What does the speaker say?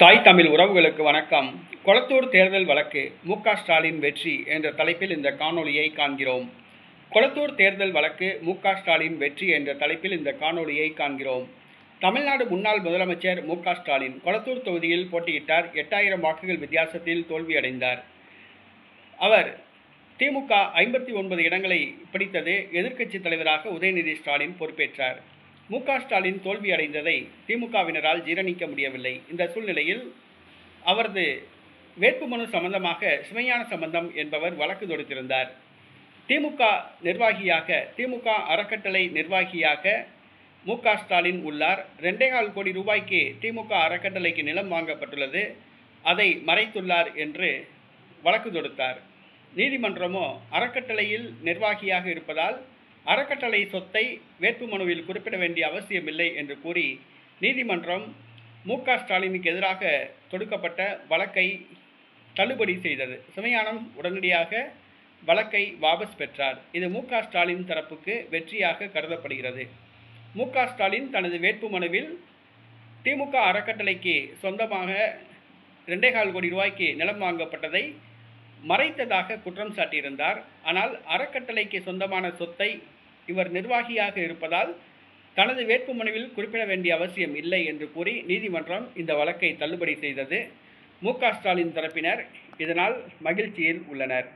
தாய் தமிழ் உறவுகளுக்கு வணக்கம். கொளத்தூர் தேர்தல் வழக்கு மு.க. ஸ்டாலின் வெற்றி என்ற தலைப்பில் இந்த காணொளியை காண்கிறோம். கொளத்தூர் தேர்தல் வழக்கு மு.க. ஸ்டாலின் வெற்றி என்ற தலைப்பில் இந்த காணொளியை காண்கிறோம். தமிழ்நாடு முன்னாள் முதலமைச்சர் மு.க. ஸ்டாலின் கொளத்தூர் தொகுதியில் போட்டியிட்டார். 8000 வாக்குகள் வித்தியாசத்தில் தோல்வியடைந்தார். அவர் திமுக 59 இடங்களை பிடித்தது. எதிர்க்கட்சி தலைவராக உதயநிதி ஸ்டாலின் பொறுப்பேற்றார். மு.க. ஸ்டாலின் தோல்வி அடைந்ததை திமுகவினரால் ஜீரணிக்க முடியவில்லை. இந்த சூழ்நிலையில் அவரது வேட்புமனு சம்பந்தமாக சிவஞான சம்பந்தம் என்பவர் வழக்கு தொடுத்திருந்தார். திமுக அறக்கட்டளை நிர்வாகியாக மு.க. ஸ்டாலின் உள்ளார். 2.25 கோடி ரூபாய்க்கு திமுக அறக்கட்டளைக்கு நிலம் வாங்கப்பட்டுள்ளது. அதை மறைத்துள்ளார் என்று வழக்கு தொடுத்தார். நீதிமன்றமோ அறக்கட்டளையில் நிர்வாகியாக இருப்பதால் அறக்கட்டளை சொத்தை வேட்புமனுவில் குறிப்பிட வேண்டிய அவசியமில்லை என்று கூறி நீதிமன்றம் மு.க. ஸ்டாலினுக்கு எதிராக தொடுக்கப்பட்ட வழக்கை தள்ளுபடி செய்தது. சிவஞானம் உடனடியாக வழக்கை வாபஸ் பெற்றார். இது மு.க. ஸ்டாலின் தரப்புக்கு வெற்றியாக கருதப்படுகிறது. மு.க. ஸ்டாலின் தனது வேட்புமனுவில் திமுக அறக்கட்டளைக்கு சொந்தமாக 2.25 கோடி ரூபாய்க்கு நிலம் வாங்கப்பட்டதை மறைத்ததாக குற்றம் சாட்டியிருந்தார். ஆனால் அறக்கட்டளைக்கு சொந்தமான சொத்தை இவர் நிர்வாகியாக இருப்பதால் தனது வேட்புமனுவில் குறிப்பிட வேண்டிய அவசியம் இல்லை என்று கூறி நீதிமன்றம் இந்த வழக்கை தள்ளுபடி செய்தது. மு.க. ஸ்டாலின் தரப்பினர் இதனால் மகிழ்ச்சியில் உள்ளனர்.